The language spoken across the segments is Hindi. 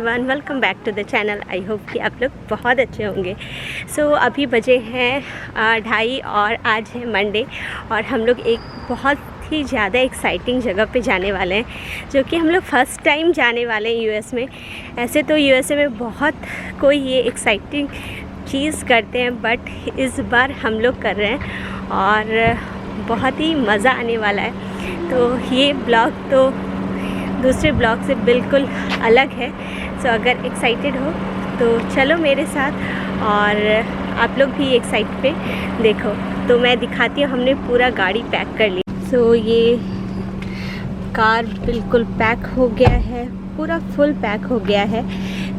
Everyone, welcome back to the channel. I hope कि आप लोग बहुत अच्छे होंगे। अभी बजे हैं 2:30 और आज है मंडे और हम लोग एक बहुत ही ज़्यादा एक्साइटिंग जगह पे जाने वाले हैं, जो कि हम लोग फर्स्ट टाइम जाने वाले हैं यूएस में। ऐसे तो यूएसए में बहुत कोई ये एक्साइटिंग चीज़ करते हैं, बट इस बार हम लोग कर रहे हैं और बहुत ही मज़ा आने वाला है। तो ये ब्लॉग तो दूसरे ब्लॉग से बिल्कुल अलग है। अगर एक्साइटेड हो तो चलो मेरे साथ, और आप लोग भी एक्साइट पे देखो। तो मैं दिखाती हूँ, हमने पूरा गाड़ी पैक कर ली। ये कार बिल्कुल पैक हो गया है, पूरा फुल पैक हो गया है।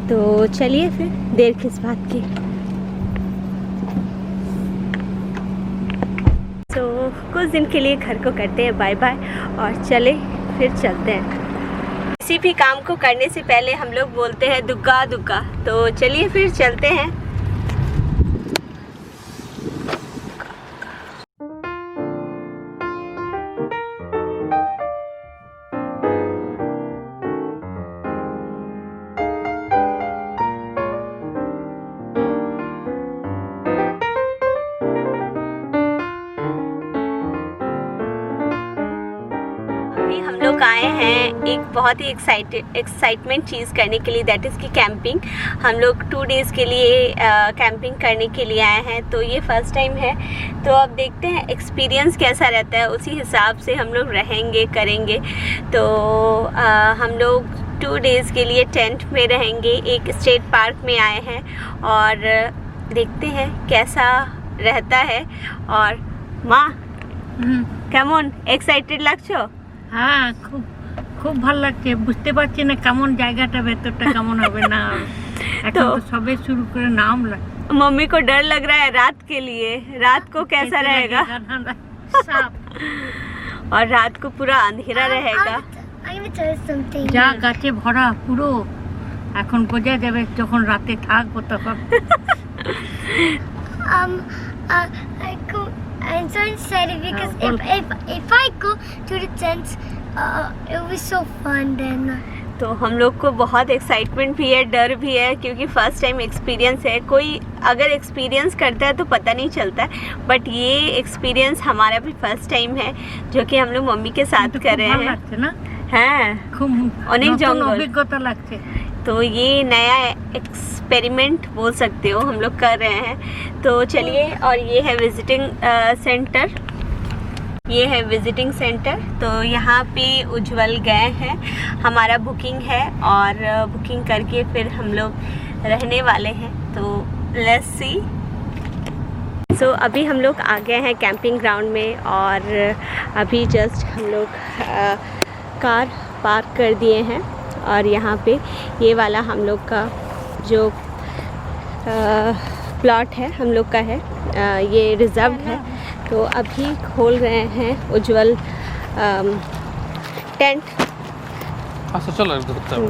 तो चलिए फिर देर किस बात की। कुछ दिन के लिए घर को करते हैं बाय बाय और चले फिर चलते हैं। किसी भी काम को करने से पहले हम लोग बोलते हैं दुग्गा दुग्गा। तो चलिए फिर चलते हैं। हम लोग आए हैं एक बहुत ही एक्साइटमेंट चीज़ करने के लिए, दैट इज़ की कैंपिंग। हम लोग 2 डेज़ के लिए कैंपिंग करने के लिए आए हैं। तो ये फर्स्ट टाइम है, तो अब देखते हैं एक्सपीरियंस कैसा रहता है, उसी हिसाब से हम लोग रहेंगे करेंगे। तो हम लोग 2 डेज़ के लिए टेंट में रहेंगे, एक स्टेट पार्क में आए हैं और देखते हैं कैसा रहता है। और माँ কেমন एक्साइटेड লাগছো? হ্যাঁ, খুব ভালো লাগছে। বুঝতে পারছি না কেমন জায়গাটা, ভেতরটা কেমন হবে না। এখন তো সবে শুরু করে নাম লাগে। मम्मी को डर लग रहा है रात के लिए। रात को कैसा रहेगा? और रात को पूरा अंधेरा रहेगा। যা গাছে ভরা পুরো, এখন বোঝা যাবে যখন রাতে থাকবো তখন। I'm so excited because if I go to the tent, it will be so fun then. तो हम लोग को बहुत एक्साइटमेंट भी है, डर भी है, क्योंकि फ़र्स्ट टाइम एक्सपीरियंस है। कोई अगर एक्सपीरियंस करता है तो पता नहीं चलता है, बट ये एक्सपीरियंस हमारा भी फर्स्ट टाइम है, जो कि हम लोग मम्मी के साथ कर रहे हैं। हाँ, अनेक जंगल। तो ये नया एक्सपेरिमेंट बोल सकते हो, हम लोग कर रहे हैं। तो चलिए, और ये है विजिटिंग सेंटर। ये है विजिटिंग सेंटर। तो यहाँ पे उज्जवल गए हैं, हमारा बुकिंग है और बुकिंग करके फिर हम लोग रहने वाले हैं। तो लेट्स सी। अभी हम लोग आ गए हैं कैंपिंग ग्राउंड में और अभी जस्ट हम लोग कार पार्क कर दिए हैं। और यहाँ पे ये वाला हम लोग का जो प्लॉट है हम लोग का है, ये रिजर्व्ड है। तो अभी खोल रहे हैं उज्जवल टेंट। अच्छा चलो करते हैं।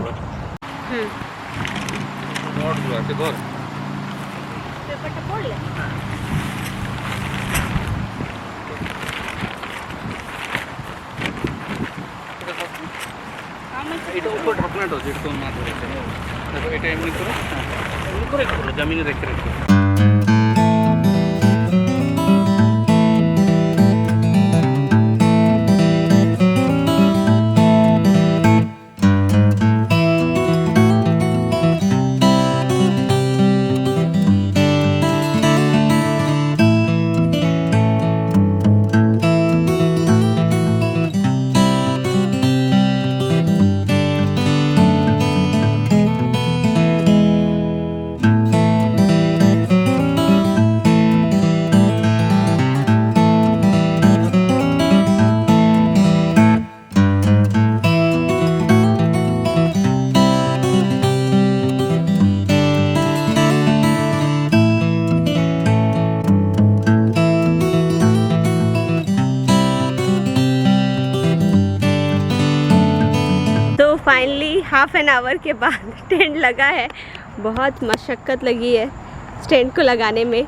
এটা উপর ঢাকনাটা যেটা না ধরেছে, দেখো এটা এমনি করে জমিনে রেখে फाइनली हाफ एन आवर के बाद टेंट लगा है। बहुत मशक्क़त लगी है टेंट को लगाने में,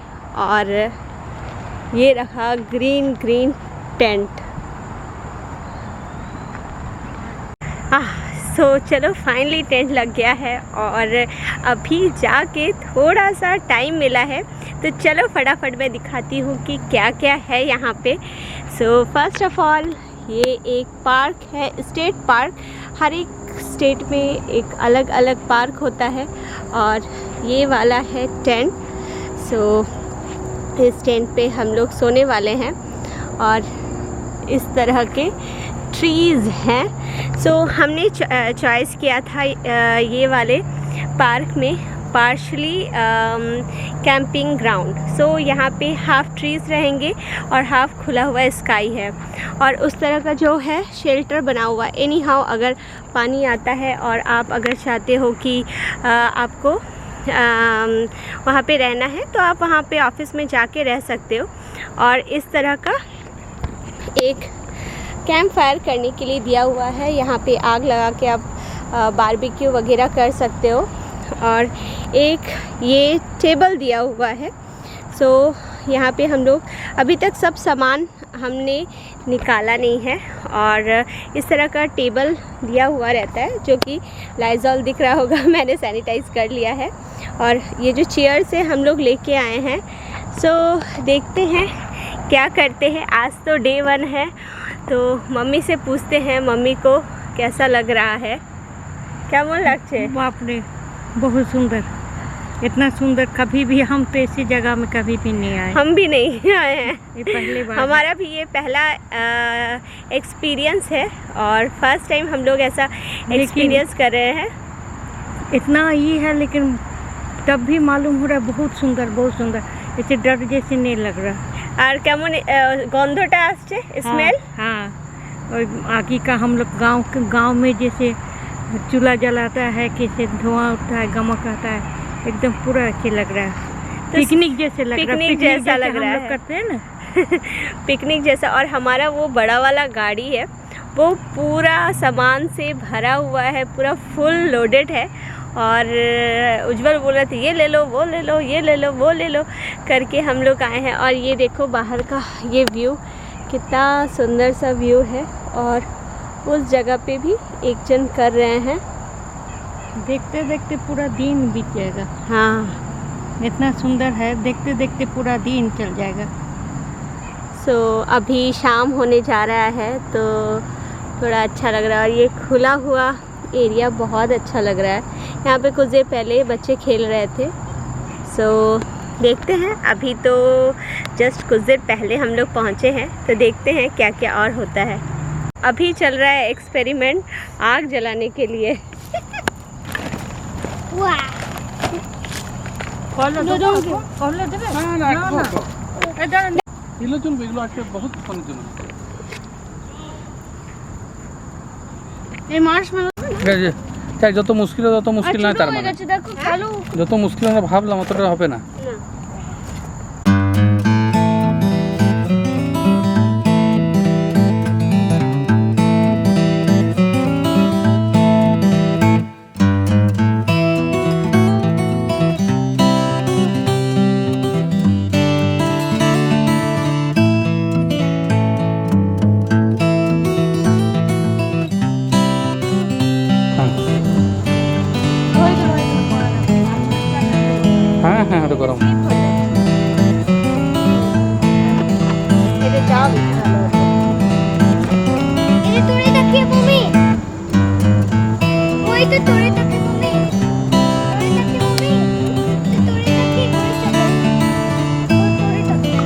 और ये रहा ग्रीन टेंट। सो चलो फाइनली टेंट लग गया है और अभी जाके थोड़ा सा टाइम मिला है, तो चलो फटाफट मैं दिखाती हूँ कि क्या क्या है यहाँ पे। सो फर्स्ट ऑफ ऑल ये एक पार्क है, स्टेट पार्क। हर एक स्टेट में एक अलग अलग पार्क होता है और ये वाला है टेंट। सो इस टेंट पे हम लोग सोने वाले हैं और इस तरह के ट्रीज़ हैं। सो हमने चॉइस किया था ये वाले पार्क में पार्शली कैंपिंग ग्राउंड। सो यहाँ पे हाफ़ ट्रीज़ रहेंगे और हाफ़ खुला हुआ स्काई है और उस तरह का जो है शेल्टर बना हुआ। एनी हाउ अगर पानी आता है और आप अगर चाहते हो कि आपको वहाँ पे रहना है तो आप वहाँ पे ऑफिस में जाके रह सकते हो। और इस तरह का एक कैंप फायर करने के लिए दिया हुआ है, यहाँ पे आग लगा के आप बारबेक्यू वगैरह कर सकते हो। और एक ये टेबल दिया हुआ है। सो यहाँ पे हम लोग अभी तक सब सामान हमने निकाला नहीं है और इस तरह का टेबल दिया हुआ रहता है जो कि लाइजॉल दिख रहा होगा, मैंने सैनिटाइज़ कर लिया है। और ये जो चेयर से हम लोग लेके आए हैं। सो देखते हैं क्या करते हैं। आज तो डे 1 है तो मम्मी से पूछते हैं मम्मी को कैसा लग रहा है। क्या मन लगते? बाप रे बहुत सुंदर, इतना सुंदर कभी भी हम तो ऐसी जगह में कभी भी नहीं आए। हम भी नहीं आए हैं, ये पहली बार हमारा भी ये पहला एक्सपीरियंस है और फर्स्ट टाइम हम लोग ऐसा एक्सपीरियंस कर रहे हैं। इतना ये है लेकिन तब भी मालूम हो रहा है बहुत सुंदर, बहुत सुंदर, ऐसे डर जैसे नहीं लग रहा। আর কেমন গন্ধটা আসছে স্মেল? हाँ और आगे का हम लोग गांव में जैसे चूल्हा जलाता है, कैसे धुआं उठता है, गमक आता है, एकदम पूरा अच्छे लग रहा है। तो पिकनिक जैसे लग रहा है, पिकनिक जैसा लग रहा हम लोग है। करते हैं ना पिकनिक जैसा। और हमारा वो बड़ा वाला गाड़ी है वो पूरा सामान से भरा हुआ है, पूरा फुल लोडेड है। और उज्जवल बोल रहे थे ये ले लो, वो ले लो, ये ले लो, वो ले लो करके हम लोग आए हैं। और ये देखो बाहर का ये व्यू, कितना सुंदर सा व्यू है। और उस जगह पे भी एक जन कर रहे हैं। देखते देखते पूरा दिन बीत जाएगा। हाँ इतना सुंदर है, देखते देखते पूरा दिन चल जाएगा। सो अभी शाम होने जा रहा है तो थोड़ा अच्छा लग रहा है। और ये खुला हुआ एरिया बहुत अच्छा लग रहा है। यहाँ पे कुछ देर पहले बच्चे खेल रहे थे। सो देखते हैं, अभी तो जस्ट कुछ देर पहले हम लोग पहुँचे हैं तो देखते हैं क्या क्या और होता है। अभी चल रहा है एक्सपेरिमेंट आग जलाने के लिए। এগুলো চলবে, এগুলো আজকে বহুত ফোনের জন্য। এই মার্শমেলো তাই যত মুশকিল তত মুশকিল নয়, তার মানে দেখো কালো যত মুশকিল আমরা ভাবলাম অতটা হবে না। হ্যাঁ হ্যাঁ ওটা গরম। এটা চাও এই তোরে তাকিয়ে মমি ওই তো তোরে তাকিয়ে মমি তোরে তাকিয়ে মমি তোরে তাকিয়ে ঘরে চলো তোরে তাকিয়ে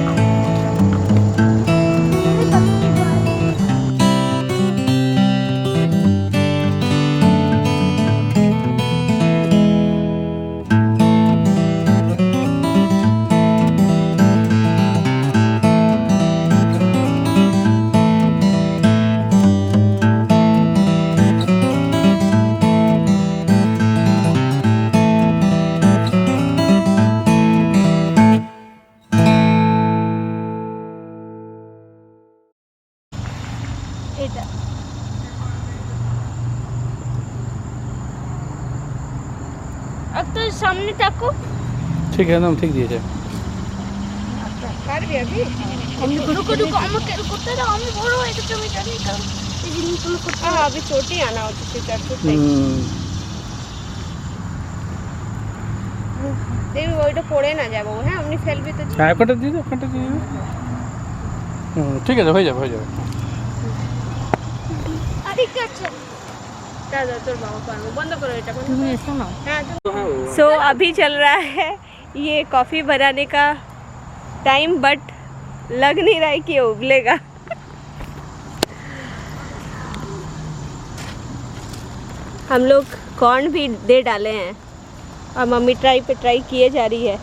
এটা अब तो सामने ताको ঠিক একদম ঠিক দিয়েছে। পারবি अभी? रुको रुको আমাকে করতে দাও আমি বড় হয়ে গেছি আমি জানি তো এই अभी चोटी आना हो तो ওইটা পড়ে না যাবো হ্যাঁ আপনি ফেলবি তো হ্যাঁ ওখানটা দিয়ে দাও ওখানটা দিয়ে দাও ঠিক আছে হয়ে যাবে হয়ে যাবে दादा তোর বাবা পারবো বন্ধ করো এটা বন্ধ তুমি এসো না हाँ सो अभी चल रहा है ये कॉफ़ी बनाने का टाइम बट लग नहीं रहा है कि ये उबलेगा हम लोग कॉर्न भी दे डाले हैं और मम्मी ट्राई पे ट्राई किए जा रही है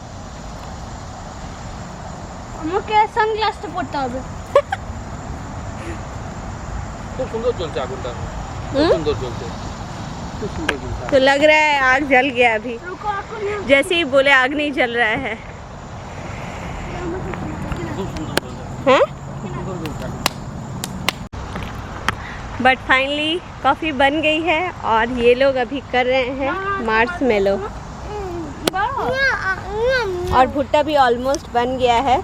আমাকে সানগ্লাসটা পড়তে হবে খুব সুন্দর চলছে আগুনটা খুব সুন্দর চলছে খুব সুন্দর চলছে तो लग रहा है आग जल गया अभी রুকো এখন जैसे ही बोले आग नहीं जल रहा है খুব সুন্দর চলছে हैं খুব সুন্দর চলছে बट फाइनली कॉफ़ी बन गई है और ये लोग अभी कर रहे हैं मार्शमेलो और भुट्टा भी ऑलमोस्ट बन गया है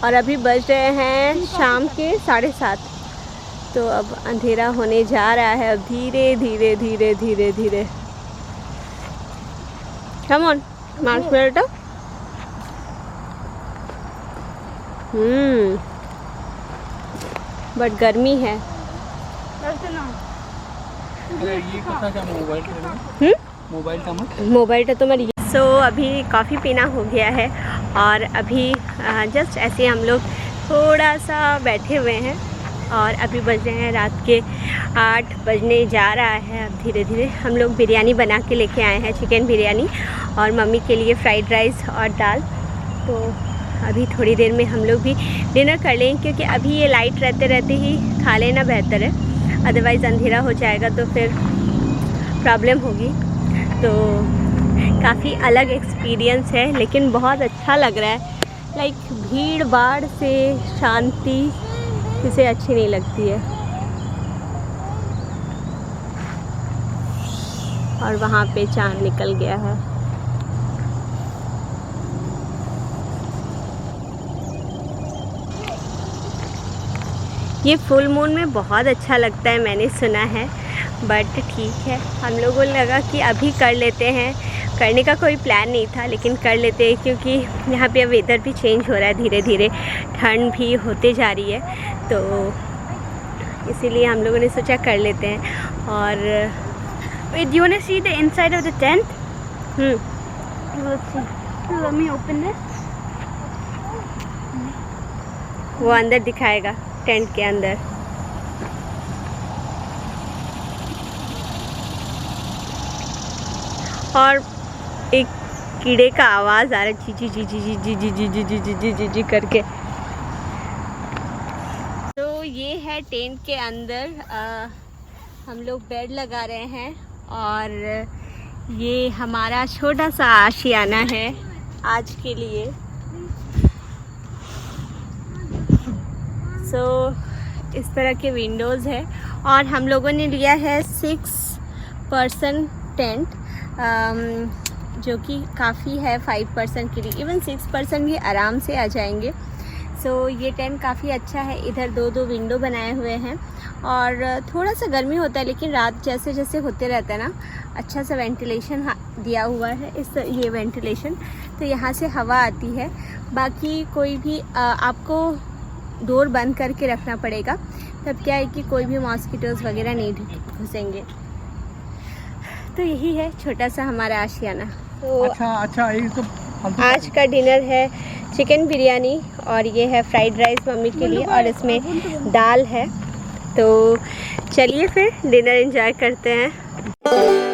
और अभी बज रहे हैं शाम के 7:30 तो अब अंधेरा होने जा रहा है अब धीरे धीरे धीरे धीरे धीरे कम ऑन मार्शमेलो बट गर्मी है अरे ये कथा क्या मोबाइल मोबाइल का मत मोबाइल तो तुम्हारी सो अभी कॉफ़ी पीना हो गया है और अभी जस्ट ऐसे हम लोग थोड़ा सा बैठे हुए हैं और अभी बज रहे हैं रात के 8 बजने जा रहा है अब धीरे धीरे हम लोग बिरयानी बना के लेके आए हैं चिकन बिरयानी और मम्मी के लिए फ्राइड राइस और दाल तो अभी थोड़ी देर में हम लोग भी डिनर कर लेंगे क्योंकि अभी ये लाइट रहते रहते ही खा लेना बेहतर है अदरवाइज़ अंधेरा हो जाएगा तो फिर प्रॉब्लम होगी तो काफ़ी अलग एक्सपीरियंस है लेकिन बहुत अच्छा लग रहा है लाइक भीड़ भाड़ से शांति किसे अच्छी नहीं लगती है और वहाँ पे चांद निकल गया है ये फुल मून में बहुत अच्छा लगता है मैंने सुना है बट ठीक है हम लोगों को लगा कि अभी कर लेते हैं करने का कोई प्लान नहीं था लेकिन कर लेते हैं क्योंकि यहाँ पे वेदर भी चेंज हो रहा है धीरे धीरे ठंड भी होते जा रही है तो इसीलिए हम लोगों ने सोचा कर लेते हैं और Wait, do you want to see the inside of the tent? let's see. Let me open this. वो अंदर दिखाएगा टेंट के अंदर और एक कीड़े का आवाज़ आ रहा है जी जी जी जी जी जी जी जी जी जी जी जी जी करके तो ये है टेंट के अंदर हम लोग बेड लगा रहे हैं और ये हमारा छोटा सा आशियाना है आज के लिए सो इस तरह के विंडोज़ है और हम लोगों ने लिया है 6 पर्सन टेंट जो कि काफ़ी है 5 पर्सन के लिए इवन 6 पर्सन भी आराम से आ जाएंगे सो ये टेंट काफ़ी अच्छा है इधर 2 विंडो बनाए हुए हैं और थोड़ा सा गर्मी होता है लेकिन रात जैसे जैसे होते रहता है ना अच्छा सा वेंटिलेशन दिया हुआ है ये वेंटिलेशन तो यहाँ से हवा आती है बाकी कोई भी आपको डोर बंद करके रखना पड़ेगा तब क्या है कि कोई भी मॉस्किटोज़ वगैरह नहीं घुसेंगे तो यही है छोटा सा हमारा आशियाना तो अच्छा ये तो आज का डिनर है चिकन बिरयानी और ये है फ्राइड राइस मम्मी के लिए और इसमें दाल है तो चलिए फिर डिनर एंजॉय करते हैं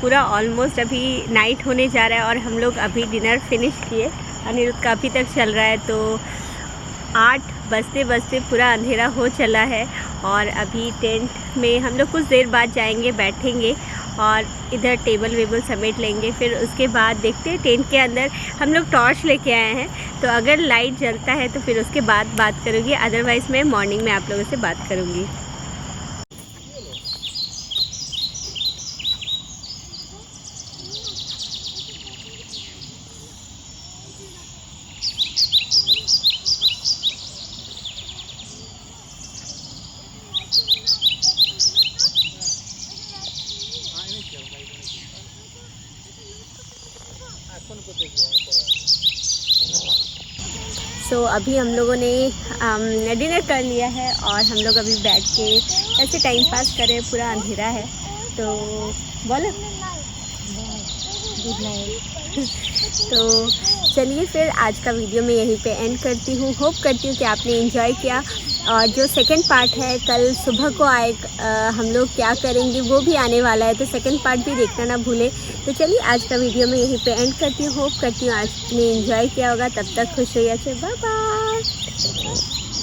पूरा ऑलमोस्ट अभी नाइट होने जा रहा है और हम लोग अभी डिनर फिनिश किए अनिरुद्ध का अभी तक चल रहा है तो 8 बजते बजते पूरा अंधेरा हो चला है और अभी टेंट में हम लोग कुछ देर बाद जाएंगे बैठेंगे और इधर टेबल वेबल समेट लेंगे फिर उसके बाद देखते हैं टेंट के अंदर हम लोग टॉर्च लेके आए हैं तो अगर लाइट जलता है तो फिर उसके बाद बात करूँगी, अदरवाइज़ मैं मॉर्निंग में आप लोगों से बात करूँगी। सो अभी हम लोगों ने डिनर कर लिया है और हम लोग अभी बैठ के ऐसे टाइम पास कर रहे हैं, पूरा अंधेरा है। तो बोलो गुड नाइट। तो चलिए फिर आज का वीडियो मैं यहीं पे एंड करती हूँ। होप करती हूँ कि आपने एंजॉय किया, और जो सेकंड पार्ट है कल सुबह को हम लोग क्या करेंगे वो भी आने वाला है, तो सेकंड पार्ट भी देखना ना भूलें। तो चलिए आज का वीडियो मैं यहीं पे एंड करती हूँ। होप करती हूँ आपने एंजॉय किया होगा। तब तक खुश रहिए, बाय बाय।